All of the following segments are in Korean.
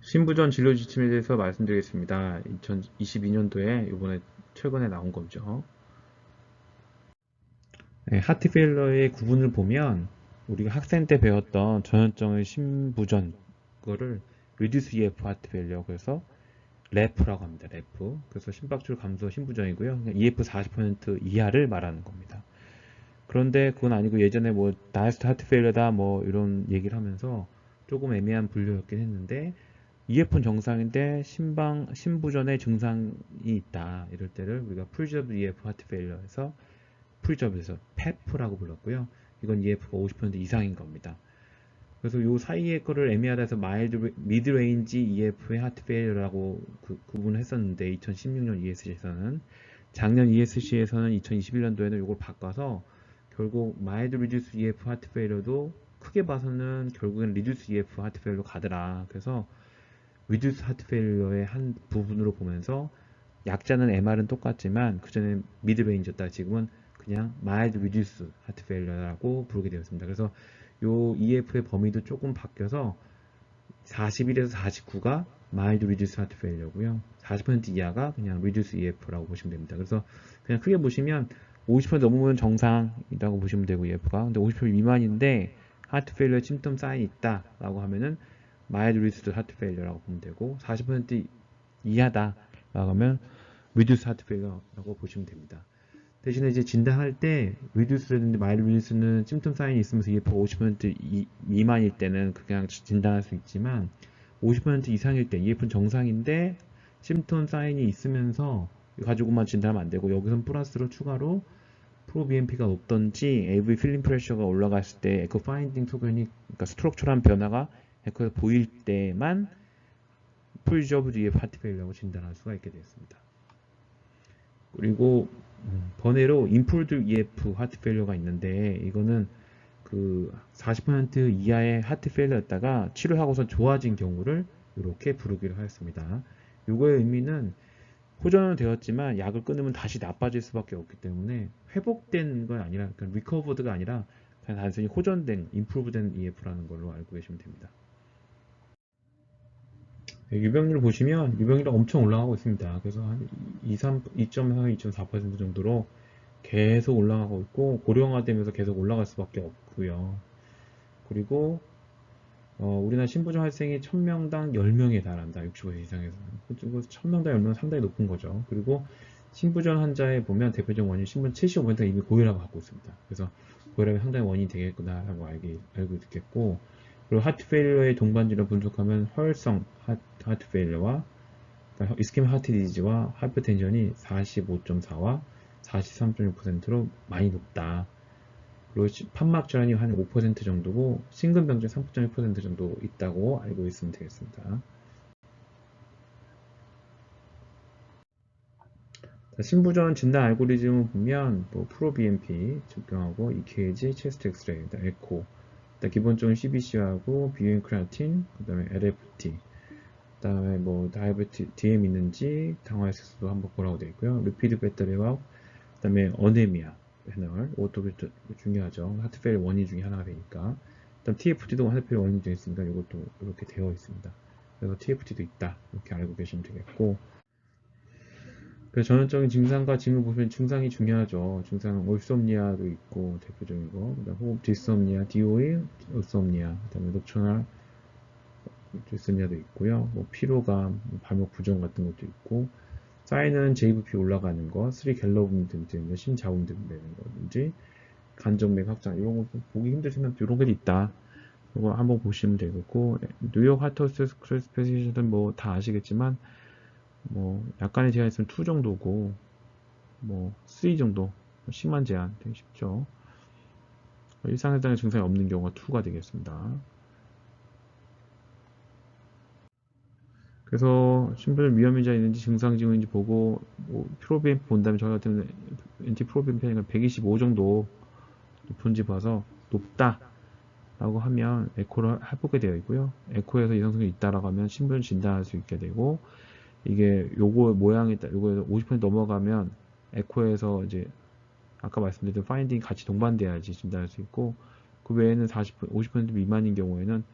신부전 진료 지침에 대해서 말씀드리겠습니다. 2022년도에 이번에 최근에 나온 거죠. 네, 하트 페일러의 구분을 보면 우리가 학생 때 배웠던 전염성의 신부전 그거를 Reduce EF 하트 페일러 그래서 REF라고 합니다. REF. 그래서 심박줄 감소 신부전이고요. EF 40% 이하를 말하는 겁니다. 그런데 그건 아니고 예전에 뭐 다이어스트 하트 페일러다 뭐 이런 얘기를 하면서 조금 애매한 분류였긴 했는데 EF는 정상인데 신부전에 증상이 있다. 이럴 때를 우리가 프리저브 EF 하트 페일러에서 프리저브에서 PEP라고 불렀고요. 이건 EF가 50% 이상인 겁니다. 그래서 요 사이의 거를 애매하다 해서 미드 레인지 EF의 하트 페일러라고 구분을 했었는데 2016년 ESC에서는 작년 ESC에서는 2021년도에는 이걸 바꿔서 결국 마일드 리듀스 EF 하트 페일러도 크게 봐서는 결국엔 리듀스 EF 하트 페일러 가더라. 그래서 리듀스 하트 페일러의 한 부분으로 보면서 약자는 MR은 똑같지만 그전에 미드 레인지였다 지금은 그냥 마일드 리듀스 하트 페일러라고 부르게 되었습니다. 그래서 요 EF의 범위도 조금 바뀌어서 41에서 49가 마일드 리듀스 하트 페일러고요. 40% 이하가 그냥 리듀스 EF라고 보시면 됩니다. 그래서 그냥 크게 보시면 50% 넘으면 정상이라고 보시면 되고 EF가 근데 50% 미만인데 하트 페일러 심텀 사인이 있다라고 하면은 마일드 리듀스 하트 페일러라고 보면 되고 40% 이하다라고 하면 리듀스 하트 페일러라고 보시면 됩니다. 대신에 이제 진단할 때 리듀스라든지 마일드 리듀스는 심텀 사인이 있으면서 EF가 50% 미만일 때는 그냥 진단할 수 있지만 50% 이상일 때 EF는 정상인데 심톤 사인이 있으면서 가지고만 진단하면 안 되고 여기선 플러스로 추가로 프로BNP가 높던지 AV 필링 프레셔가 올라갔을 때 에코 파인딩 소견이 그러니까 스트럭처럴한 변화가 에코에서 보일 때만 프리저브드 EF 하트 페일러라고 진단할 수가 있게 되었습니다. 그리고 번외로 인풀드 EF 하트 페일러가 있는데 이거는 그 40% 이하의 하트 페일러였다가 치료하고서 좋아진 경우를 이렇게 부르기로 하였습니다. 이거의 의미는 호전은 되었지만 약을 끊으면 다시 나빠질 수밖에 없기 때문에 회복된 건 아니라 그러니까 리커버드가 아니라 그냥 단순히 호전된 임프루브된 EF라는 걸로 알고 계시면 됩니다. 유병률 보시면 유병률이 엄청 올라가고 있습니다. 그래서 한 2.3, 2.4% 정도로 계속 올라가고 있고 고령화되면서 계속 올라갈 수밖에 없고요. 그리고 우리나라 신부전 활생이 1000명당 10명에 달한다. 65세 이상에서. 1000명당 10명은 상당히 높은 거죠. 그리고 신부전 환자에 보면 대표적 원인 신부전 75%가 이미 고혈압을 갖고 있습니다. 그래서 고혈압이 상당히 원인이 되겠구나라고 알고 있겠고 그리고 하트 페일러의 동반질을 분석하면 허혈성 하트 페일러와 이스케믹 하트 디지와 하이퍼텐션이 45.4와 43.6%로 많이 높다. 그리고 판막 질환이 한 5% 정도고 심근병증 3.1% 정도 있다고 알고 있으면 되겠습니다. 신부전 진단 알고리즘을 보면 뭐 프로BNP 측정하고 EKG, 체스트 엑스레이, 에코, 기본적인 CBC하고 비행 크레아틴, 그다음에 LFT, 그다음에 뭐 다이어베티 DM 있는지 당화혈색소도 한번 보라고 되어 있고요. 리피드 배터리와 그다음에 어네미아, 패널, 이것도 중요하죠. 하트페일 원인 중에 하나가 되니까. 그다음 TFT도 하트페일 원인 중에 있으니까 이것도 이렇게 되어 있습니다. 그래서 TFT도 있다 이렇게 알고 계시면 되겠고. 그래서 전형적인 증상과 징후 보시면 증상이 중요하죠. 증상 올솜니아도 있고 대표적인 거, 그다음 호흡 디스옴니아, DOE, 올솜니아, 그다음에 녹초나 디스옴니아도 있고요. 뭐 피로감, 발목 부종 같은 것도 있고. 사인은 JVP 올라가는 거, 3갤러브미 등등, 심자음 등 되는 거든지, 간정맥 확장 이런 거 보기 힘드시면 이런 게 있다. 이거 한번 보시면 되겠고 뉴욕 하트스 클래스피케이션은 뭐 다 아시겠지만 뭐 약간의 제한 있으면 2 정도고 뭐 3 정도 심한 제한 되게 쉽죠. 일상해당의 증상이 없는 경우가 2가 되겠습니다. 그래서 신부전 위험인자 있는지 증상 징후인지 보고 뭐 프로비엠 본 다음에 저희 같은 경우는 엔티 프로비엠 편이가 125 정도 높은지 봐서 높다 라고 하면 에코를 해보게 되어 있고요. 에코에서 이상성이 있다라고 하면 신분 진단할 수 있게 되고 이게 요거 모양이 요거에서 50% 넘어가면 에코에서 이제 아까 말씀드린 파인딩 같이 동반돼야지 진단할 수 있고 그 외에는 50% 미만인 경우에는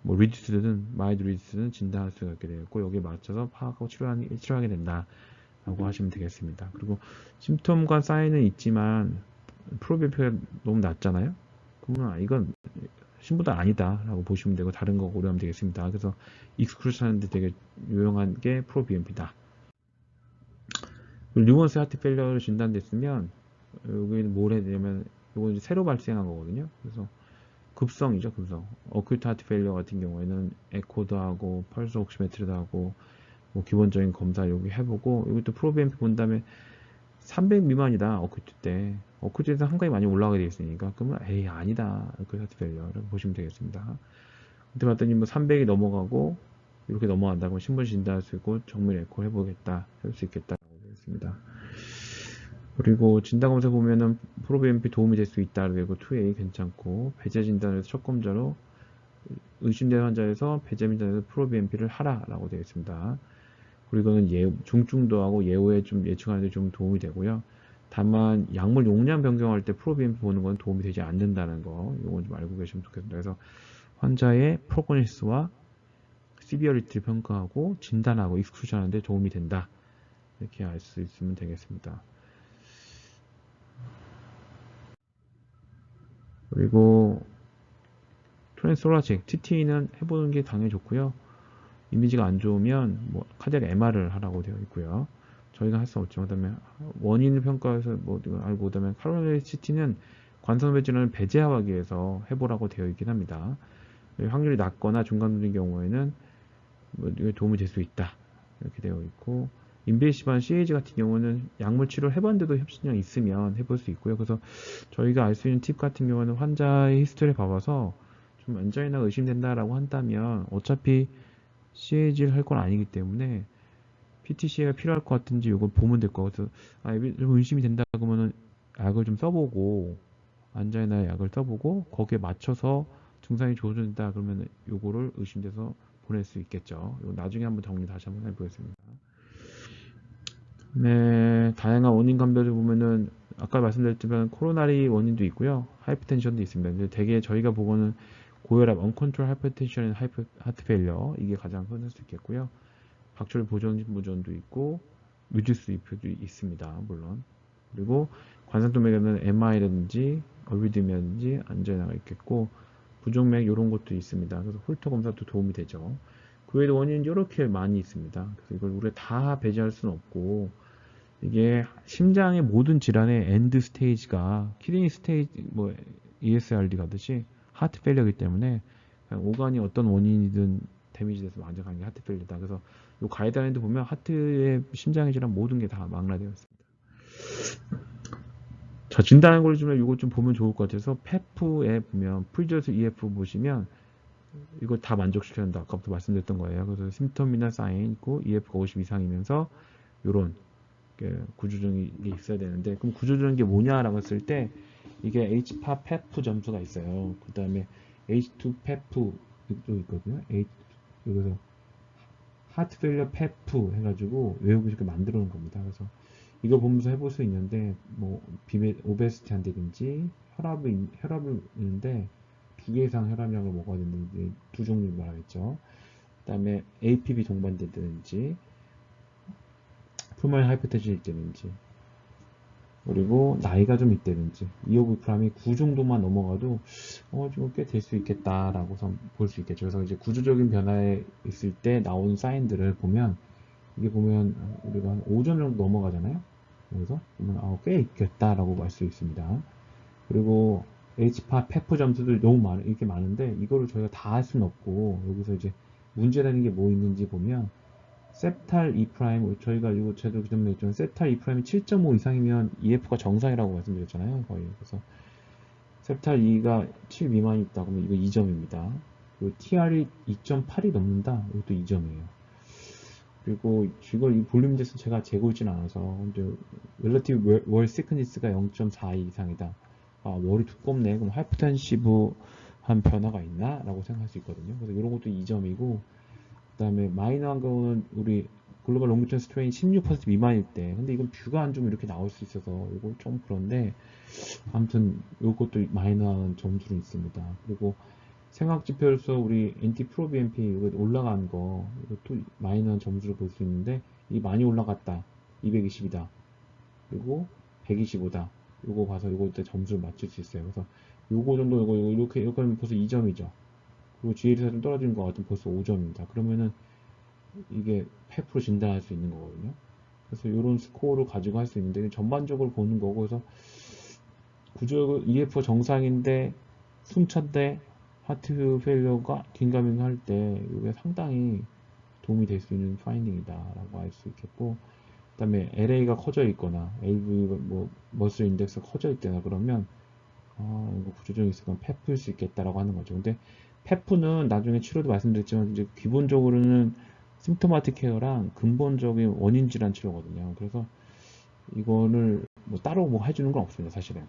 뭐 리듀스든 마이드 리듀스든 진단할 수가 있게 되었고 여기에 맞춰서 파악하고 치료하게 된다 라고 하시면 되겠습니다. 그리고 심텀과 사인은 있지만 프로비엠피가 너무 낮잖아요. 그러면 이건 신부도 아니다 라고 보시면 되고 다른 거 고려하면 되겠습니다. 그래서 익스크루션 하는데 되게 유용한 게 프로비엠피다. 뉴먼스 하트 페일러를 진단됐으면 여기는 뭘 해야 되냐면 이건 이제 새로 발생한 거거든요. 그래서 급성이죠, 급성. 어큐트 하트 페일러 같은 경우에는 에코도 하고 펄스 옥시메트리도 하고 뭐 기본적인 검사 여기 해보고 이것도 프로비엠피 본 다음에 300 미만이다 어큐트 때 어큐트에서 한가위 많이 올라가게 되어 있으니까 그러면 에이 아니다 어큐트 하트 페일러라고 보시면 되겠습니다. 근데 봤더니 뭐 300이 넘어가고 이렇게 넘어간다고 신분 진단할 수 있고 정밀 에코 해보겠다 할 수 있겠다라고 되겠습니다. 그리고 진단검사 보면은 프로비엠피 도움이 될 수 있다 그리고 2A 괜찮고 배제 진단에서 첫 검사로 의심되는 환자에서 배제 진단에서 프로비엠피를 하라라고 되어 있습니다. 그리고 이거는 중증도하고 예후에 좀 예측하는 데 좀 도움이 되고요. 다만 약물 용량 변경할 때 프로비엠피 보는 건 도움이 되지 않는다는 거 이건 좀 알고 계시면 좋겠습니다. 그래서 환자의 프로그니스와 시비어리티를 평가하고 진단하고 익스크루션 하는데 도움이 된다. 이렇게 알 수 있으면 되겠습니다. 그리고 트랜스토라직 TT는 해보는 게 당연히 좋고요. 이미지가 안 좋으면 뭐 카디악 MR을 하라고 되어 있고요. 저희가 할 수 없죠. 그다음에 원인을 평가해서 뭐 알고 그다음에 카로너리 CT는 관성배 질환을 배제하기 위해서 해보라고 되어 있긴 합니다. 확률이 낮거나 중간도인 경우에는 뭐 도움이 될 수 있다 이렇게 되어 있고 인베이시브한 CAG 같은 경우는 약물 치료를 해봤는데도 협신량 있으면 해볼 수 있고요. 그래서 저희가 알 수 있는 팁 같은 경우는 환자의 히스토리를 봐봐서 좀 엔자이나 의심된다라고 한다면 어차피 CAG를 할 건 아니기 때문에 PTCA가 필요할 것 같은지 이걸 보면 될 것 같아서 좀 의심이 된다 그러면은 약을 좀 써보고 안자이나 약을 써보고 거기에 맞춰서 증상이 좋아진다 그러면 요거를 의심돼서 보낼 수 있겠죠. 이거 나중에 한번 정리 다시 한번 해보겠습니다. 네, 다양한 원인 감별을 보면은 아까 말씀드렸지만 코로나리 원인도 있고요, 하이퍼텐션도 있습니다. 근데 대개 저희가 보고는 고혈압, 언컨트롤 하이퍼텐션, 하트 페일러 이게 가장 흔할 수 있겠고요. 박철 보존도 있고 뮤지스 입표도 있습니다. 물론 그리고 관상동맥에는 MI라든지 얼비디미아든지 안전화가 있겠고 부정맥 이런 것도 있습니다. 그래서 홀터 검사도 도움이 되죠. 그 외에도 원인이 이렇게 많이 있습니다. 그래서 이걸 우리가 다 배제할 수는 없고 이게 심장의 모든 질환의 엔드 스테이지가 키드니 스테이지 뭐 ESRD 가듯이 하트 페일러이기 때문에 오간이 어떤 원인이든 데미지 돼서 먼저 가는 게 하트 페일러다. 그래서 이 가이드라인도 보면 하트의 심장의 질환 모든 게 다 망라되어 있습니다. 자, 진단 알고리즘을 이거 좀 보면 좋을 것 같아서 페프에 보면 프리저스 EF 보시면 이거 다 만족시켜야 한다. 아까부터 말씀드렸던 거예요. 그래서 심텀이나 사인 있고 EF가 50 이상이면서 이런 구조적인 게 있어야 되는데 그럼 구조적인 게 뭐냐라고 했을 때 이게 H파 페프 점수가 있어요. 그 다음에 H2 페프도 있거든요. 여기서 하트 페일러 페프 해가지고 외우기 쉽게 만들어 놓은 겁니다. 그래서 이거 보면서 해볼 수 있는데 뭐 오베스티 한다든지 혈압을 있는데 2개 이상 혈압약을 먹어야 되는데 두 종류 말하겠죠. 그 다음에 APB 동반되든지 풀마인 하이퍼텐션이 있다든지 그리고 나이가 좀 있다든지 이오브프람이 9 정도만 넘어가도 좀 꽤 될 수 있겠다라고 볼 수 있겠죠. 그래서 이제 구조적인 변화에 있을 때 나오는 사인들을 보면 이게 보면 우리가 한 5점 정도 넘어가잖아요. 그래서 보면 꽤 있겠다라고 볼 수 있습니다. 그리고 H파 페프 점수도 너무 이렇게 많은데 이거를 저희가 다 할 수는 없고 여기서 이제 문제라는 게 뭐 있는지 보면 셉탈 E 프라임 저희가 이거 제도 기존에 있지만 셉탈 E 프라임이 7.5 이상이면 EF가 정상이라고 말씀드렸잖아요. 거의 그래서 셉탈 E가 7 미만이 있다 그러면 이거 2점입니다. 그리고 TR이 2.8이 넘는다. 이것도 2점이에요. 그리고 이걸 이 볼륨 테스트 제가 재고 있진 않아서 근데 relative 월 시크니스가 0.42 이상이다. 월이 두껍네. 그럼 하이퍼텐시브한 변화가 있나? 라고 생각할 수 있거든요. 그래서 이런 것도 2점이고 그 다음에 마이너한 경우는 우리 글로벌 롱미턴 스트레인 16% 미만일 때 근데 이건 뷰가 안 좋으면 이렇게 나올 수 있어서 이거 좀 그런데 아무튼 이것도 마이너한 점수로 있습니다. 그리고 생각 지표로서 우리 NT-proBNP 이거 올라간 거, 이것도 마이너한 점수를 볼 수 있는데, 이 많이 올라갔다. 220이다. 그리고 125다. 요거 봐서 요거 때 점수를 맞출 수 있어요. 그래서 요거 정도, 요거 이렇게 하면 벌써 2점이죠. 그리고 GL에서 좀 떨어지는 것 같으면 벌써 5점입니다. 그러면은 이게 100% 진단할 수 있는 거거든요. 그래서 이런 스코어를 가지고 할 수 있는데 전반적으로 보는 거고, 그래서 구조 EF가 정상인데 숨찬데 하트 페일러가 긴가민가 할 때 이게 상당히 도움이 될 수 있는 파인딩이다 라고 할 수 있겠고, 그 다음에 LA가 커져 있거나 AV 뭐 머슬 인덱스가 커져 있거나 그러면 이거 구조적인 있으면 페프일 수 있겠다라고 하는 거죠. 근데 페프는 나중에 치료도 말씀드렸지만 이제 기본적으로는 심토마틱 케어랑 근본적인 원인 질환 치료거든요. 그래서 이거를 뭐 따로 뭐 해주는 건 없습니다, 사실은.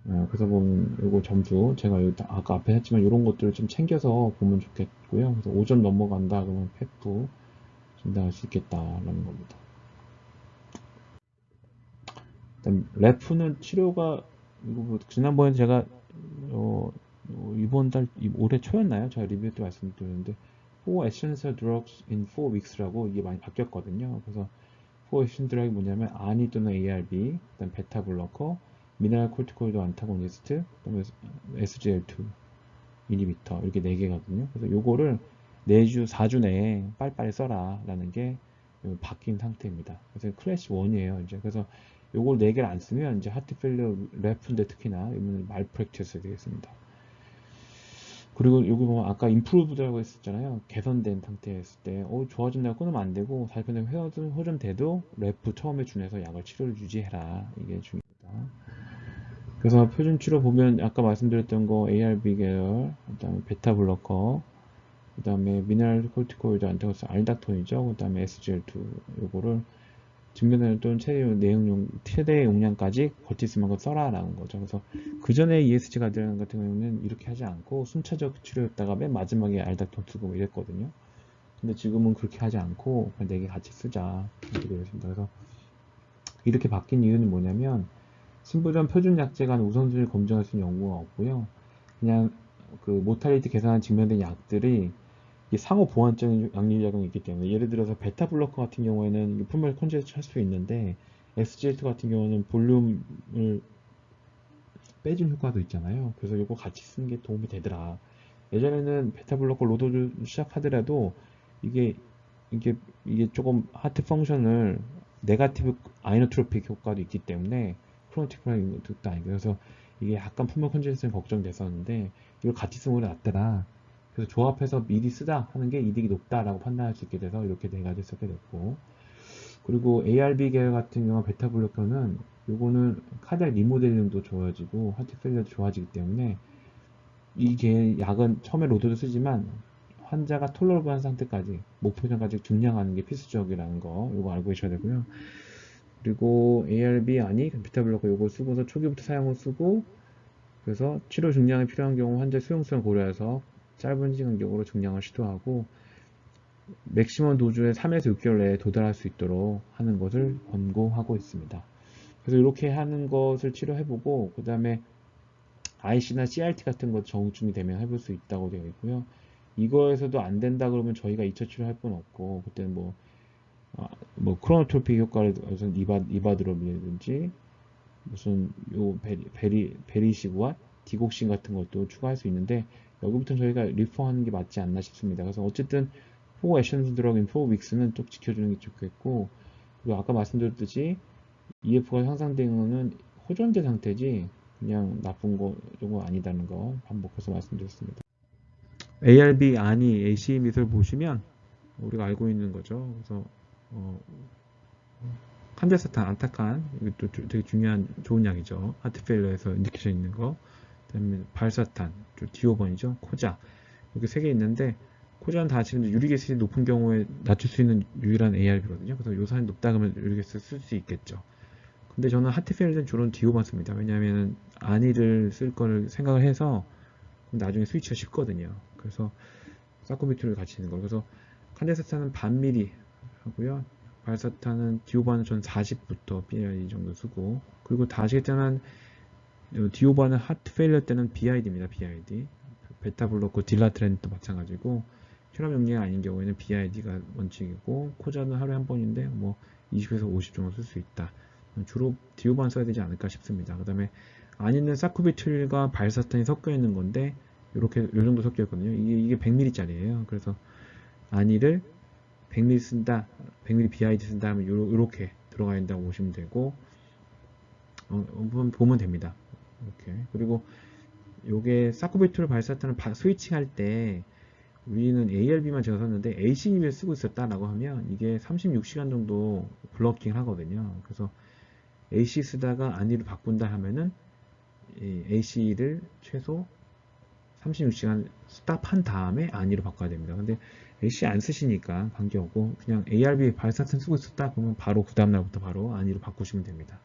그래서 보면 요거 점수 제가 아까 앞에 했지만 이런 것들을 좀 챙겨서 보면 좋겠고요. 그래서 5점 넘어간다 그러면 페프 진단할 수 있겠다라는 겁니다. 일단 래프는 치료가 이거 뭐 지난번에 제가 이번 달 올해 초였나요? 제가 리뷰 때 말씀드렸는데 4 essential drugs in 4 weeks라고 이게 많이 바뀌었거든요. 그래서 4 essential drug이 뭐냐면 아니 또는 ARB, 그다음 베타 블로커, 미네랄 코르티코이드 안타고니스트, 그다음에 SGL2 이니비터 이렇게 4개거든요. 그래서 요거를 4주, 4주 내에 빨리빨리 써라 라는 게 바뀐 상태입니다. 그래서 클래스 1이에요. 이제 그래서 요걸 4개를 안 쓰면 이제 하트 페일러 래프인데 특히나 이거는 말 프랙티스 되겠습니다. 그리고 여기 보면 아까 임프루브드라고 했었잖아요. 개선된 상태였을 때 좋아진다고 끊으면 안 되고 40% 호전돼도 래프 처음에 준해서 약을 치료를 유지해라. 이게 중요합니다. 그래서 표준 치료 보면 아까 말씀드렸던 거 ARB 계열, 그다음에 베타 블로커, 그다음에 미네랄 코르티코이드 안타고니스트 알닥톤이죠. 그다음에 SGL2 요거를 증명된 또는 최대 용량까지 버틸 수 있는 걸 써라라는 거죠. 그래서 그 전에 ESG 가이드라인 같은 경우는 이렇게 하지 않고 순차적 치료였다가 맨 마지막에 알닥톤 쓰고 이랬거든요. 근데 지금은 그렇게 하지 않고 그냥 4개 같이 쓰자 이렇게 되어 있습니다. 그래서 이렇게 바뀐 이유는 뭐냐면 신부전 표준 약제 간 우선순위를 검증할 수 있는 연구가 없고요. 그냥 그 모탈리티 계산한 증명된 약들이 상호 보완적인 약리작용이 있기 때문에 예를 들어서 베타 블로커 같은 경우에는 품을 컨트롤 할 수 있는데 SGL2 같은 경우는 볼륨을 빼준 효과도 있잖아요. 그래서 이거 같이 쓰는 게 도움이 되더라. 예전에는 베타 블로커 로드를 시작하더라도 이게 이게 이게 조금 하트 펑션을 네가티브 아이노트로픽 효과도 있기 때문에 크로노티크라는 것도 아니고 그래서 이게 약간 품목 컨젠스는 걱정됐었는데 이걸 같이 쓰는 게 낫더라. 그래서 조합해서 미리 쓰다 하는 게 이득이 높다라고 판단할 수 있게 돼서 이렇게 네 가지 쓰게 됐고, 그리고 ARB 계열 같은 경우 베타 블로커는 요거는 카디악 리모델링도 좋아지고 하트 페일러도 좋아지기 때문에 이게 약은 처음에 로드도 쓰지만 환자가 톨러러블한 상태까지 목표점까지 증량하는 게 필수적이라는 거 이거 알고 계셔야 되고요. 그리고 ARB 아니 베타 블로커 요거 쓰고서 초기부터 사용을 쓰고 그래서 치료 증량이 필요한 경우 환자 수용성을 고려해서 짧은 간격으로 증량을 시도하고 맥시멈 도주에 3에서 6개월 내에 도달할 수 있도록 하는 것을 권고하고 있습니다. 그래서 이렇게 하는 것을 치료해보고 그 다음에 IC나 CRT 같은 것 정중이 되면 해볼 수 있다고 되어 있고요. 이거에서도 안 된다 그러면 저희가 2차 치료할 건 없고 그때는 뭐 크로노트로픽 효과를 무슨 이바드롬이라든지 무슨 요 베리시브와 디곡신 같은 것도 추가할 수 있는데 여기부터는 저희가 리퍼하는 게 맞지 않나 싶습니다. 그래서 어쨌든 4 액션 드럭인 4 윅스는 또 지켜주는 게 좋겠고, 그리고 아까 말씀드렸듯이 EF가 향상된 거는 호전된 상태지 그냥 나쁜 거 정도 아니다는 거 반복해서 말씀드렸습니다. ARB 아니 AC 밑을 보시면 우리가 알고 있는 거죠. 그래서 칸데스탄, 안타칸 이것도 되게 중요한 좋은 약이죠. 하트페일러에서 인디케이션 있는 거. 그다음에 발사탄, 디오번이죠. 코자 이렇게 3개 있는데 코자는 다 지금 유릭 애시드 높은 경우에 낮출 수 있는 유일한 ARB거든요. 그래서 요산이 높다 그러면 유릭 애시드 쓸 수 있겠죠. 근데 저는 하트페일러는 주로 디오번 씁니다. 왜냐하면 아니를 쓸 거를 생각을 해서 나중에 스위치가 쉽거든요. 그래서 사코비트를 같이 있는 거. 그래서 칸데스탄은 반 미리 하고요. 발사탄은 디오바는 전 40부터 BID 정도 쓰고, 그리고 다 아시겠지만 디오바는 하트 페일러 때는 BID입니다. BID 베타 블로커 딜라트렌도 마찬가지고 혈압 용량 아닌 경우에는 BID가 원칙이고 코자는 하루에 한 번인데 뭐 20에서 50 정도 쓸 수 있다. 주로 디오반 써야 되지 않을까 싶습니다. 그 다음에 안에는 사쿠비트릴과 발사탄이 섞여 있는 건데 이렇게 요 정도 섞여 있거든요. 이게 100ml짜리예요. 그래서 안이를 100ml 쓴다, 100ml BID 쓴다 하면 이렇게 들어가 있다고 보시면 되고 보면 됩니다. 이렇게. 그리고 요게 사쿠비트릴 발사탄을 스위칭할 때 우리는 ARB만 제가 썼는데 AC를 쓰고 있었다라고 하면 이게 36시간 정도 블러킹 하거든요. 그래서 AC 쓰다가 안이로 바꾼다 하면은 AC를 최소 36시간 스탑한 다음에 안이로 바꿔야 됩니다. 근데 AC 안 쓰시니까 관계없고 그냥 ARB 발사탄 쓰고 있었다 그러면 바로 그 다음날부터 바로 안이로 바꾸시면 됩니다.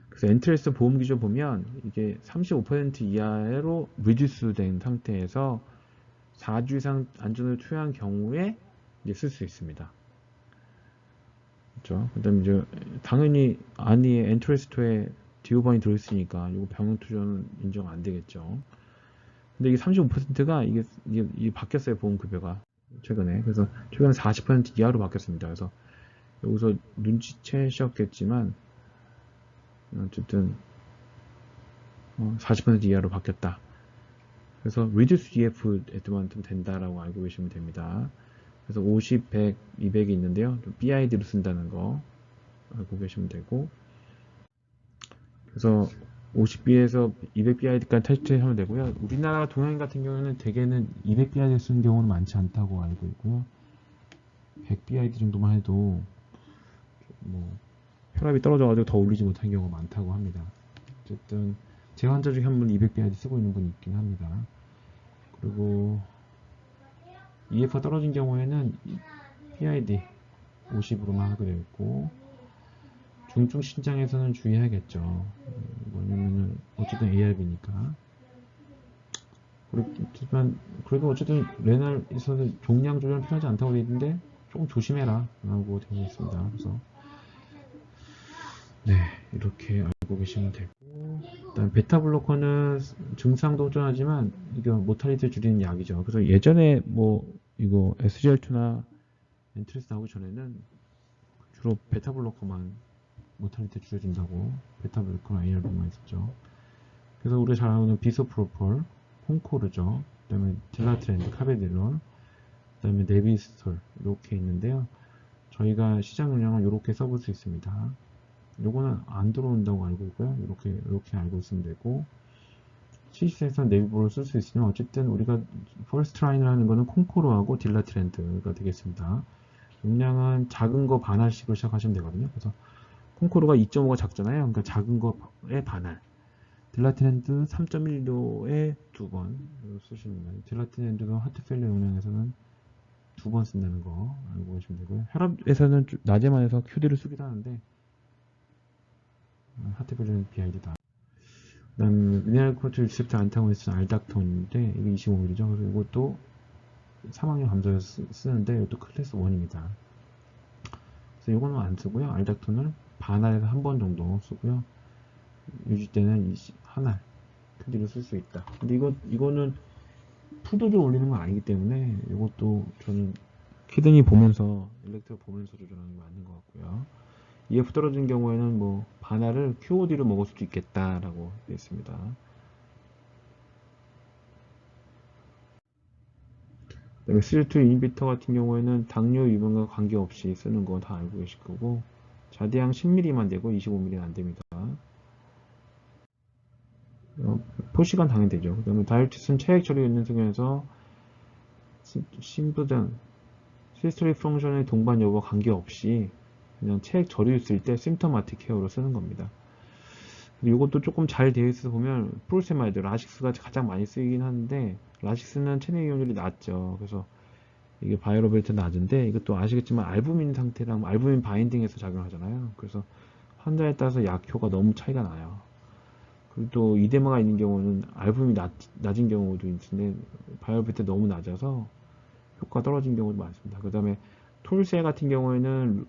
그래서 엔트레스 보험 기준 보면 이게 35% 이하로 리듀스 된 상태에서 4주 이상 안전을 투여한 경우에 이제 쓸 수 있습니다. 그렇죠? 그다음에 이제 당연히 안이에 엔트레스토에 디오반이 들어있으니까 이거 병원 투자는 인정 안 되겠죠. 근데 이게 35%가 이게 바뀌었어요. 보험 급여가 최근에. 그래서 최근에 40% 이하로 바뀌었습니다. 그래서 여기서 눈치채셨겠지만 어쨌든 40% 이하로 바뀌었다. 그래서 reduce EF에만 좀 된다라고 알고 계시면 됩니다. 그래서 50, 100, 200이 있는데요. BID로 쓴다는 거 알고 계시면 되고, 그래서 50B에서 200BID까지 탈퇴하면 되고요. 우리나라 동양 같은 경우는 대개는 200BID 쓰는 경우는 많지 않다고 알고 있고요. 100BID 정도만 해도 뭐 혈압이 떨어져가지고 더 올리지 못한 경우가 많다고 합니다. 어쨌든 제 환자 중에 한 분 200BID 쓰고 있는 분이 있긴 합니다. 그리고 EF가 떨어진 경우에는 PID 50으로만 하게 되어 있고, 중증 신장에서는 주의해야겠죠. 뭐냐면은 어쨌든 ARB니까. 그래도 어쨌든 레날에서는 종양 조절 필요하지 않다고 되어 있는데 조금 조심해라 라고 되어 있습니다. 그래서 네, 이렇게 알고 계시면 되고, 일단 베타 블로커는 증상도 호전하지만 이거 모탈리티를 줄이는 약이죠. 그래서 예전에 뭐 이거 SGLT2나 엔트레스 나오기 전에는 주로 베타 블로커만 모탈리티 줄여준다고 베타 블로커나 ARB만 있었죠. 그래서 우리가 잘 아는 비소프로폴, 콘코르죠. 그 다음에 딜라트렌드, 카베딜론, 그 다음에 네비스톨 이렇게 있는데요. 저희가 시장 용량은 이렇게 써볼 수 있습니다. 요거는 안 들어온다고 알고 있고요. 이렇게 알고 있으면 되고, CC에서 네비볼을 쓸 수 있으면 어쨌든 우리가 퍼스트 라인이라는 거는 콘코르하고 딜라트렌드가 되겠습니다. 용량은 작은 거 반알씩으로 시작하시면 되거든요. 그래서 콩코르가 2.5가 작잖아요. 그러니까 작은 거에 반알. 딜라티넨드 3.1도에 2번 쓰시면 돼요. 딜라티넨드도 하트페일러 용량에서는 2번 쓴다는 거 알고 계시면 되고요. 혈압에서는 낮에만 해서 QD를 쓰기도 하는데 하트페일러는 BID다. 그 다음에 미네랄 코르트 리셉터 안타고니스트 알닥톤인데 이게 25ml죠. 그래서 이것도 사망률 감소해서 쓰는데 이것도 클래스 1입니다. 그래서 이거는 안 쓰고요. 알닥톤을 반알에서 한 번 정도 쓰고요. 유지 때는 한알 크기로 쓸 수 있다. 근데 이거는 푸드를 올리는 건 아니기 때문에 이것도 저는 키드니 보면서 일렉트로 보면서 조절하는 게 맞는 것 같고요. EF 떨어진 경우에는 뭐 반알을 QOD로 먹을 수도 있겠다라고 되어 있습니다. 그다음에 SGLT2 인히비터 같은 경우에는 당뇨 유병과 관계없이 쓰는 거 다 알고 계실 거고, 자대양 10ml만 되고 25ml는 안 됩니다. 포시간 당연히 되죠. 그 다음에 다이어티스는 체액 처리 있는 중에서 심부전, 시스토리 펑션의 동반 여부와 관계없이 그냥 체액 저류 있을 때 심터마틱 케어로 쓰는 겁니다. 이것도 조금 잘 되어 있어서 보면 프로세마이드, 라식스가 가장 많이 쓰이긴 하는데 라식스는 체내 이용률이 낮죠. 그래서 이게 바이러빌트 낮은데 이것도 아시겠지만 알부민 상태랑 알부민 바인딩에서 작용하잖아요. 그래서 환자에 따라서 약효가 너무 차이가 나요. 그리고 또 이데마가 있는 경우는 알부민이 낮은 경우도 있는데 바이러빌트 너무 낮아서 효과 떨어진 경우도 많습니다. 그 다음에 톨세 같은 경우에는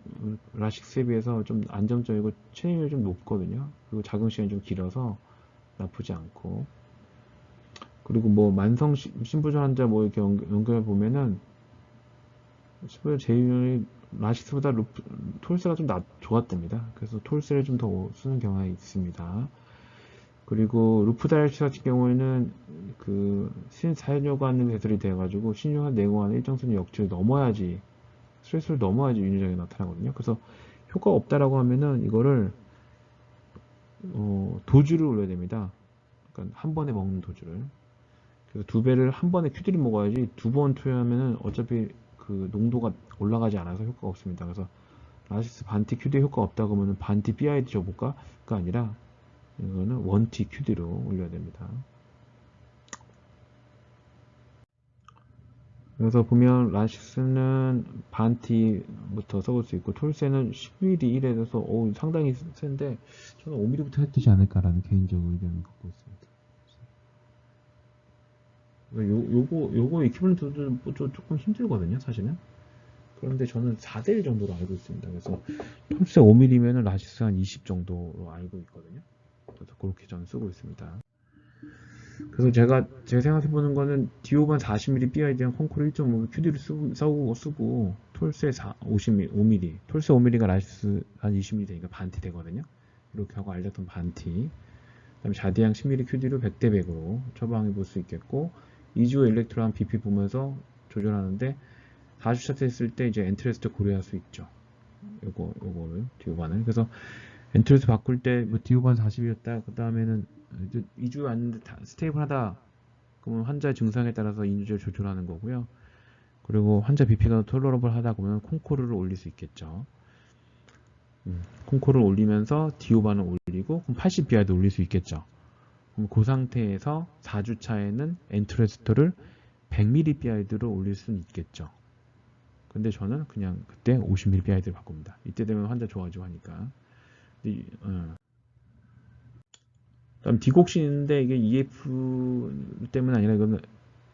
라식스에 비해서 좀 안정적이고 체내율이 좀 높거든요. 그리고 작용 시간이 좀 길어서 나쁘지 않고, 그리고 뭐 만성 심부전 환자 뭐 이렇게 연결해 보면은 심부전 제이윤이 라식스보다 톨스가 좀 좋았답니다. 그래서 톨스를 좀 더 쓰는 경향이 있습니다. 그리고 루프다이얼시 같은 경우에는 그 신사연료관 배설이 돼가지고 신유한 내공한 일정선의 역치를 넘어야지 스트레스를 넘어야지 윤회장이 나타나거든요. 그래서 효과가 없다라고 하면은 이거를 도주를 올려야 됩니다. 그러니까 한 번에 먹는 도주를. 그래서 두 배를 한 번에 큐들이 먹어야지 두 번 투여하면은 어차피 그 농도가 올라가지 않아서 효과가 없습니다. 그래서 라시스 반티 큐디 효과 없다고 하면은 반티 BID 줘볼까?가 아니라 이거는 원티 큐디로 올려야 됩니다. 그래서 보면 라시스는 반티부터 써볼 수 있고 톨세는 10mm 1에서 상당히 센데 저는 5mm부터 해야 되지 않을까라는 개인적인 의견을 갖고 있습니다. 요거 이퀴벌런트도 조금 힘들거든요, 사실은. 그런데 저는 4대1 정도로 알고 있습니다. 그래서 톨세 5mm면은 라시스 한 20 정도로 알고 있거든요. 그래서 그렇게 저는 쓰고 있습니다. 그래서 제가 생각해보는 거는 디오반 40mm BID랑 콩코르 1.5mm 큐디를 쓰고 톨세 5mm 톨세 5mm가 라시스 한 20mm 되니까 반티 되거든요. 이렇게 하고 알렸던 반티 그 다음에 자디앙 10mm 큐디로 100대 100으로 처방해 볼 수 있겠고 2주 일렉트로한 BP 보면서 조절하는데 4주차 했을 때 이제 엔트레스트 고려할 수 있죠. 요거를 디오반을 그래서 엔트레스 바꿀 때 뭐 디오반 40이었다 그 다음에는 2주 왔는데 스테이블하다 그러면 환자의 증상에 따라서 인유제를 조절하는 거고요. 그리고 환자 BP가 톨러러블 하다 보면 콩코르를 올릴 수 있겠죠. 콩코르를 올리면서 디오반을 올리고 그럼 80BI도 올릴 수 있겠죠. 그럼 그 상태에서 4주차에는 엔트레스토를 100mBID로 올릴 수는 있겠죠. 근데 저는 그냥 그때 50mBID를 바꿉니다. 이때 되면 환자 좋아지고 하니까. 다음 디곡신인데 이게 EF 때문 아니라 이거는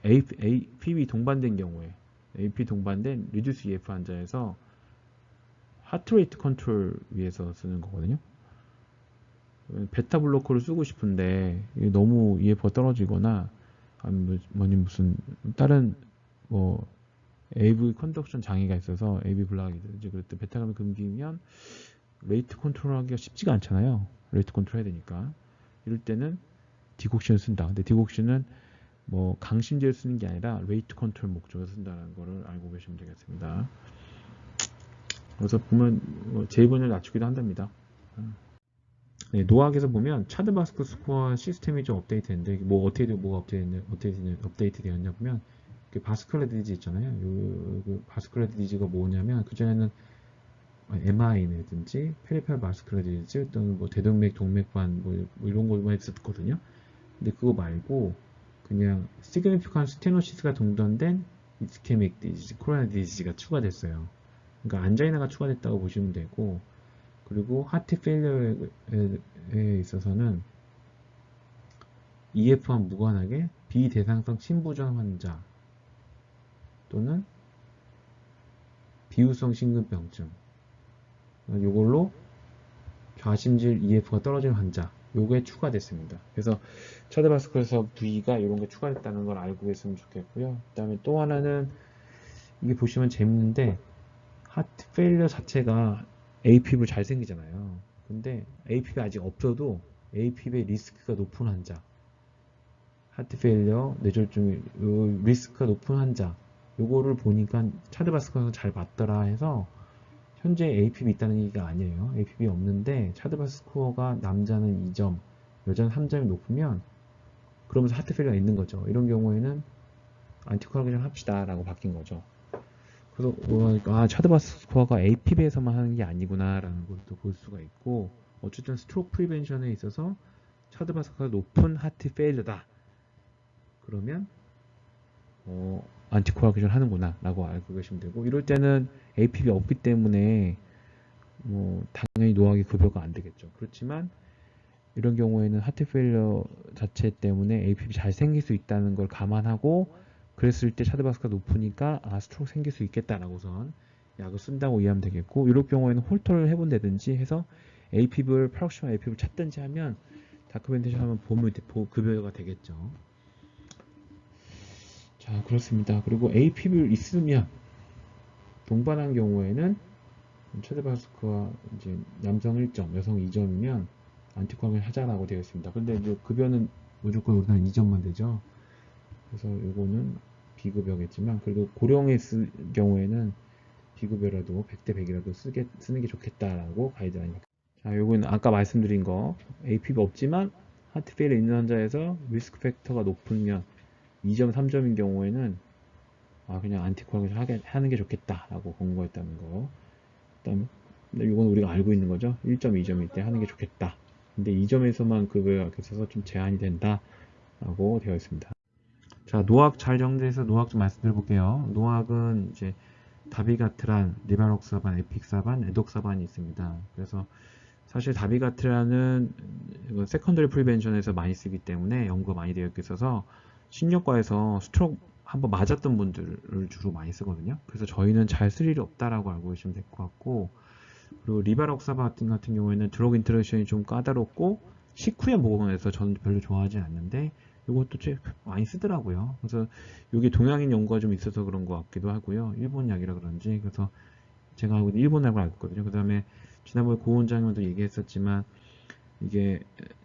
APB 동반된 경우에 AP 동반된 리듀스 EF 환자에서 하트레이트 컨트롤 위해서 쓰는 거거든요. 베타 블로커를 쓰고 싶은데 너무 EF가 떨어지거나 아니면 무슨 다른 뭐 AV 컨덕션 장애가 있어서 AV 블락이 되지 그럴 때 베타감이 금기면 레이트 컨트롤하기가 쉽지가 않잖아요. 레이트 컨트롤 해야 되니까 이럴 때는 디곡신을 쓴다. 근데 디곡신은 뭐 강심제를 쓰는 게 아니라 레이트 컨트롤 목적으로 쓴다는 거를 알고 계시면 되겠습니다. 그래서 보면 J본을 낮추기도 한답니다. 네, 노학에서 보면 차드바스크 스코어 시스템이 좀 업데이트했는데 뭐 뭐가 업데이트 되었냐 보면 그 바스큘라 디지 있잖아요. 그 바스큘라 디지가 뭐냐면 그 전에는 MI라든지 페리페럴 바스큘라 디지 또는 뭐 대동맥 동맥관 뭐 이런 것만 했었거든요. 근데 그거 말고 그냥 시그니피칸 스테노시스가 동반된 이스케믹 디지즈, 코로나 디지즈가 추가됐어요. 그러니까 안자이나가 추가됐다고 보시면 되고 그리고 하트 페일러에 있어서는 EF와 무관하게 비대상성 심부전 환자 또는 비유성 심근병증 이걸로 좌심질 EF가 떨어진 환자 요게 추가됐습니다. 그래서 차드바스크에서 V가 이런 게 추가됐다는 걸 알고 계시면 좋겠고요. 그 다음에 또 하나는 이게 보시면 재밌는데 하트 페일러 자체가 API를 잘 생기잖아요. 근데 API가 아직 없어도 API의 리스크가 높은 환자 하트 페일러, 뇌졸중 리스크가 높은 환자 요거를 보니까 차드바스크에서 잘 맞더라 해서 현재 APB 있다는 얘기가 아니에요. APB 없는데 차드바스 스코어가 남자는 2점, 여자는 3점이 높으면 그러면서 하트 페일러가 있는 거죠. 이런 경우에는 안티코아굴레이션 합시다 라고 바뀐 거죠. 그래서 차드바스 스코어가 APB에서만 하는 게 아니구나 라는 것도 볼 수가 있고 어쨌든 스트로크 프리벤션에 있어서 차드바스 스코어가 높은 하트 페일러다. 그러면 안티코아굴레이션 하는구나 라고 알고 계시면 되고 이럴 때는 APB 없기 때문에 뭐 당연히 노화기 급여가 안 되겠죠. 그렇지만 이런 경우에는 하트 페일러 자체 때문에 APB 잘 생길 수 있다는 걸 감안하고 그랬을 때 차드바스가 높으니까 스트로크 생길 수 있겠다라고선 약을 쓴다고 이해하면 되겠고 이럴 경우에는 홀터를 해본다든지 해서 APB를 프락시마 APB를 찾든지 하면 다큐멘테이션 하면 보면 급여가 되겠죠. 자, 그렇습니다. 그리고 APB를 있으면 동반한 경우에는 최대바스크가 이제 남성 1점, 여성 2점이면 안티코아긴 하자라고 되어 있습니다. 근데 이제 급여는 무조건 우리나라 2점만 되죠. 그래서 요거는 비급여겠지만 그래도 고령에 쓸 경우에는 비급여라도 100대 100이라도 쓰는 게 좋겠다라고 가이드라인입니다. 자, 요거는 아까 말씀드린 거 APB 없지만 하트페일에 있는 환자에서 리스크 팩터가 높으면 2점, 3점인 경우에는 그냥 안티코아긴 하는 게 좋겠다라고 권고했다는 거. 그다음에 이건 우리가 알고 있는 거죠. 1점, 2점일 때 하는 게 좋겠다. 근데 2점에서만 급여가 있어서 좀 제한이 된다라고 되어 있습니다. 자, 노악 잘 정리해서 노악 좀 말씀드려 볼게요. 노악은 이제 다비가트란, 리바록사반, 에픽사반, 에독사반이 있습니다. 그래서 사실 다비가트란은 세컨더리 프리벤션에서 많이 쓰기 때문에 연구가 많이 되어 있어서 신경과에서 스트로크 한번 맞았던 분들을 주로 많이 쓰거든요. 그래서 저희는 잘 쓸 일이 없다라고 알고 계시면 될 것 같고, 그리고 리바록사반 같은 경우에는 드러그 인터랙션이 좀 까다롭고 식후에 모공에서 저는 별로 좋아하지 않는데 이것도 좀 많이 쓰더라고요. 그래서 이게 동양인 연구가 좀 있어서 그런 것 같기도 하고요. 일본 약이라 그런지. 그래서 제가 알고 있는 일본 약을 알고 있거든요. 그 다음에 지난번에 고 원장님도 얘기했었지만 이게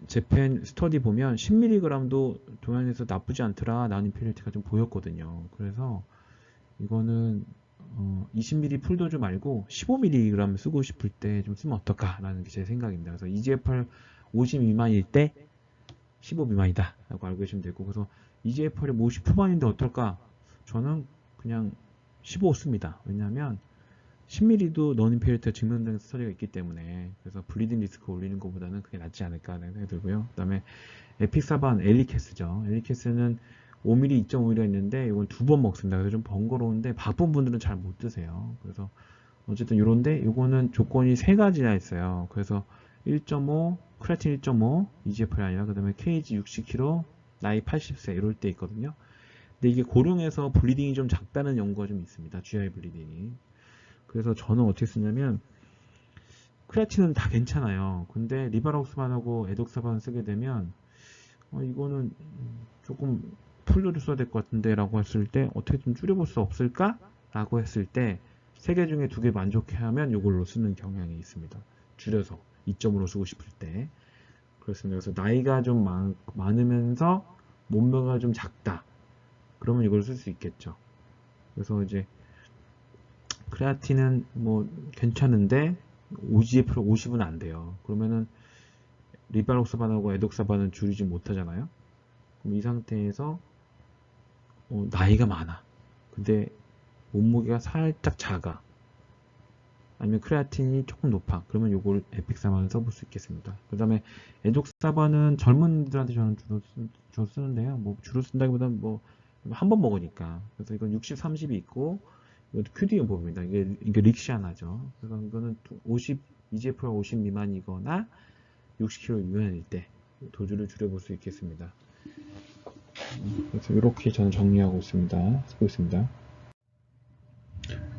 재팬 스터디 보면 10mg도 동양에서 나쁘지 않더라 라는 인피니티가 좀 보였거든요. 그래서 이거는 20ml 풀도즈 말고 15mg 쓰고 싶을 때 좀 쓰면 어떨까 라는 게 제 생각입니다. 그래서 EGFR 50 미만일 때 15 미만이다 라고 알고 계시면 되고, 그래서 EGFR이 50 후반인데 어떨까? 저는 그냥 15 씁니다. 왜냐하면 10mm도 너인피리터 증명된 스터디가 있기 때문에, 그래서 블리딩 리스크 올리는 것보다는 그게 낫지 않을까 하는 생각이 들고요. 그 다음에 에픽사반 엘리캐스죠. 엘리캐스는 5mm, 2.5mm가 있는데 이건 2번 먹습니다. 그래서 좀 번거로운데 바쁜 분들은 잘 못 드세요. 그래서 어쨌든 요런데 요거는 조건이 3가지나 있어요. 그래서 1.5, 크레아틴 1.5, EGFR이 아니라 그 다음에 KG 60kg, 나이 80세 이럴 때 있거든요. 근데 이게 고령에서 블리딩이 좀 작다는 연구가 좀 있습니다. GI 블리딩이. 그래서 저는 어떻게 쓰냐면 크레아틴은 다 괜찮아요. 근데 리바록스반하고 에독사반 쓰게 되면 이거는 조금 풀도를 써야 될 것 같은데 라고 했을 때 어떻게 좀 줄여볼 수 없을까? 라고 했을 때 3개 중에 2개 만족해 하면 이걸로 쓰는 경향이 있습니다. 줄여서 2점으로 쓰고 싶을 때. 그렇습니다. 그래서 나이가 좀 많으면서 몸매가 좀 작다. 그러면 이걸 쓸 수 있겠죠. 그래서 이제 크레아틴은 뭐 괜찮은데 OGF로 50은 안 돼요. 그러면은 리바록사반하고 에독사반은 줄이지 못하잖아요. 그럼 이 상태에서 나이가 많아. 근데 몸무게가 살짝 작아. 아니면 크레아틴이 조금 높아. 그러면 요걸 에픽사반을 써볼 수 있겠습니다. 그 다음에 에독사반은 젊은이들한테 저는 주로 쓰는데요. 뭐 주로 쓴다기보다는 뭐 한 번 먹으니까. 그래서 이건 60, 30이 있고 이것도 QD 보입니다. 이게 릭시아나죠. 그래서 이거는 50, EGFR 50 미만이거나 60kg 미만일 때 도주를 줄여볼 수 있겠습니다. 그래서 이렇게 저는 정리하고 있습니다. 쓰고 있습니다.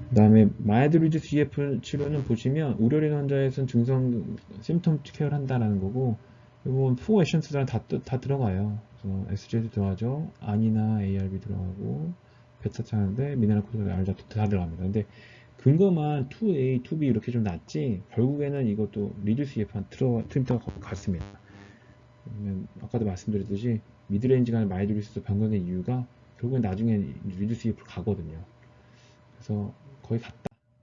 그 다음에 마이드 리듀스 EF 치료는 보시면 우려린 환자에서는 증상 심텀 케어를 한다는 거고, 이건 포 액션스랑 다 들어가요. 그래서 SG도 들어가죠. 안이나 ARB 들어가고 베타 하는데 미네랄 코드 알자도 다 들어갑니다. 근데 근거만 2A, 2B 이렇게 좀 낮지 결국에는 이것도 리듀스 EF한 트림터가 같습니다. 아까도 말씀드렸듯이 미드레인지가 아니라 마이드 리듀스로 변경된 이유가 결국엔 나중에 리듀스 EF로 가거든요. 그래서 거의 같다.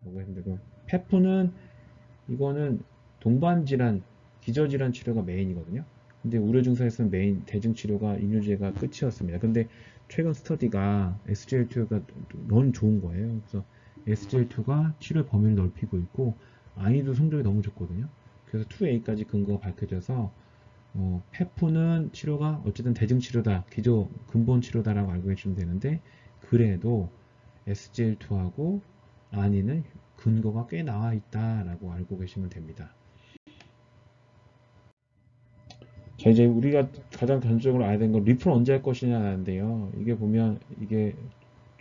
라고 했는데, 페프는 이거는 동반질환, 기저질환 치료가 메인이거든요. 근데 우려 증상에서는 메인 대증 치료가 이뇨제가 끝이었습니다. 근데 최근 스터디가 SGLT2가 너무 좋은 거예요. 그래서 SGLT2가 치료의 범위를 넓히고 있고 안이도 성적이 너무 좋거든요. 그래서 2A까지 근거가 밝혀져서 페프는 치료가 어쨌든 대증 치료다, 기저 근본 치료다라고 알고 계시면 되는데, 그래도 SGL2하고 안이는 근거가 꽤 나와 있다라고 알고 계시면 됩니다. 자, 이제 우리가 가장 단적으로 알아야 되는 건 리플 언제 할 것이냐인데요. 이게 보면 이게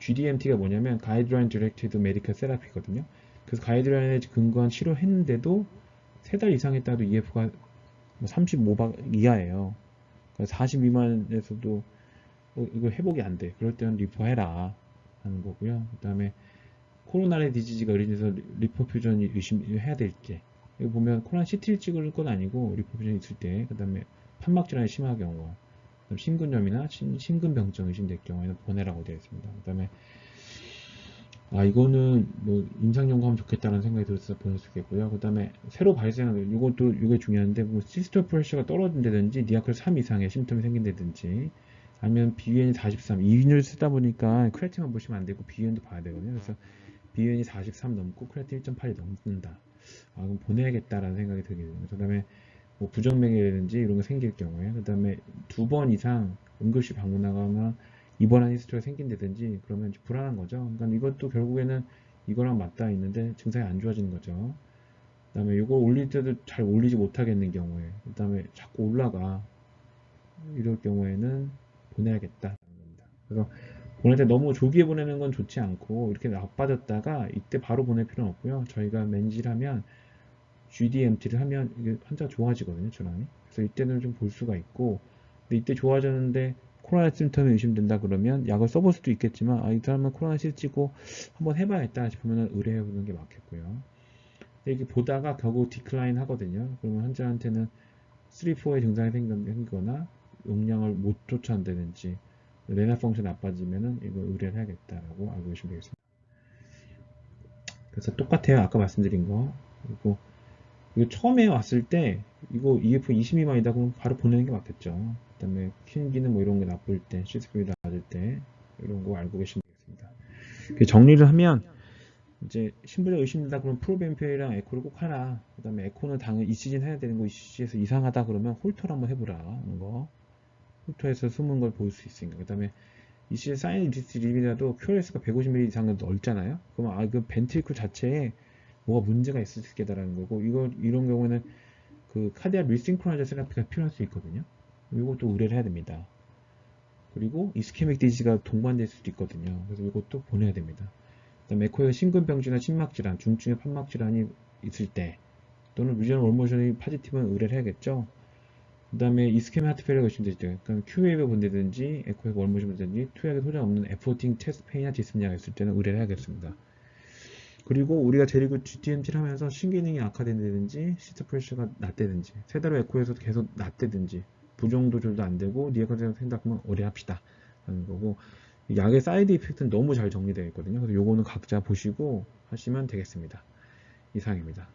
GDMT가 뭐냐면 가이드라인 디렉티드 메디컬 세라피거든요. 그래서 가이드라인에 근거한 치료했는데도 3달 이상 했다도 EF가 35박 이하예요. 그러니까 40 미만에서도 이거 회복이 안 돼. 그럴 때는 리퍼해라 하는 거고요. 그 다음에 코로나의 디지즈가 의뢰돼서 리퍼퓨전이 의심해야 될 때, 여기 보면 코로나 CT를 찍을 건 아니고 리퍼퓨전이 있을 때, 그 다음에 판막 질환이 심한 경우, 그다음 심근염이나 심근병증 의심될 경우에는 보내라고 되어 있습니다. 그 다음에 이거는 뭐 임상 연구하면 좋겠다는 생각이 들어서 보낼 수 있겠고요. 그 다음에 새로 발생하는 이것도 이게 중요한데 뭐 시스템 프레셔가 떨어진다든지 니아클 3 이상의 심통이 생긴다든지 아니면 BUN이 43 2윤을 쓰다 보니까 크레아틴만 보시면 안 되고 BUN도 봐야 되거든요. 그래서 BUN이 43 넘고 크레아틴 1.8이 넘는다. 그럼 보내야겠다라는 생각이 들게 됩니다. 그 다음에 뭐 부정맥이라든지 이런 거 생길 경우에 그 다음에 2번 이상 응급실 방문하거나 입원한 히스토리가 생긴다든지 그러면 불안한 거죠. 그러니까 이것도 결국에는 이거랑 맞닿아 있는데 증상이 안 좋아지는 거죠. 그 다음에 이걸 올릴 때도 잘 올리지 못하겠는 경우에 그 다음에 자꾸 올라가 이럴 경우에는 보내야겠다는 겁니다. 그래서 보낼 때 너무 조기에 보내는 건 좋지 않고 이렇게 나빠졌다가 이때 바로 보낼 필요는 없고요. 저희가 맨질하면 GDMT를 하면 이게 환자가 좋아지거든요, 전환이. 그래서 이때는 좀 볼 수가 있고, 근데 이때 좋아졌는데 코로나 심텀이 의심된다 그러면 약을 써볼 수도 있겠지만, 이 사람은 코로나 실지고 한번 해봐야겠다 싶으면 의뢰해보는 게 맞겠고요. 근데 이게 보다가 결국 디클라인 하거든요. 그러면 환자한테는 3, 4의 증상이 생기거나 용량을 못 쫓아낸다든지 레나 펑션 나빠지면은 이거 의뢰를 해야겠다라고 알고 계시면 되겠습니다. 그래서 똑같아요. 아까 말씀드린 거. 그리고 이거 처음에 왔을 때 이거 EF 20 미만이다 그러면 바로 보내는 게 맞겠죠. 그 다음에 흰기는 뭐 이런 게 나쁠 때, 시스템이 낮을 때 이런 거 알고 계시면 되겠습니다. 정리를 하면 이제 신부전 의심된다 그러면 프로벤피이랑 에코를 꼭 하라. 그 다음에 에코는 당연히 ECG는 해야 되는 거 ECG에서 이상하다 그러면 홀터를 한번 해보라 하는 거. 홀터에서 숨은 걸 볼 수 있으니까. 그 다음에 ECG 사인 리스 림이라도 QRS가 150ml 이상은 넓잖아요. 그러면 그 벤트리클 자체에 뭐가 문제가 있을 수 있겠다라는 거고 이런 경우는 그 카디아 밀싱크로나이저 세라피가 필요할 수 있거든요. 이것도 의뢰를 해야 됩니다. 그리고 이스케믹 디지가 동반될 수도 있거든요. 그래서 이것도 보내야 됩니다. 그다음에 에코에서 심근병증이나 심막질환, 중증의 판막질환이 있을 때 또는 뮤지컬 월모션이 파지티브는 의뢰를 해야겠죠. 그 다음에 이스케믹 하트 페일러가 의심될 때 그러니까 큐웨이브 본다든지 에코에서 월모션 본다든지 투약에 소장 없는 에포팅 체스트 페인이나 디스미아가 있을 때는 의뢰를 해야겠습니다. 그리고 우리가 제리그 GTMT를 하면서 신기능이 악화된다든지 시트 프레셔가 낮다든지 세 달 후 에코에서 계속 낮다든지 부종 조절도 안 되고 니에컨센 생각하면 의뢰합시다 하는 거고 약의 사이드 이펙트는 너무 잘 정리되어 있거든요. 그래서 요거는 각자 보시고 하시면 되겠습니다. 이상입니다.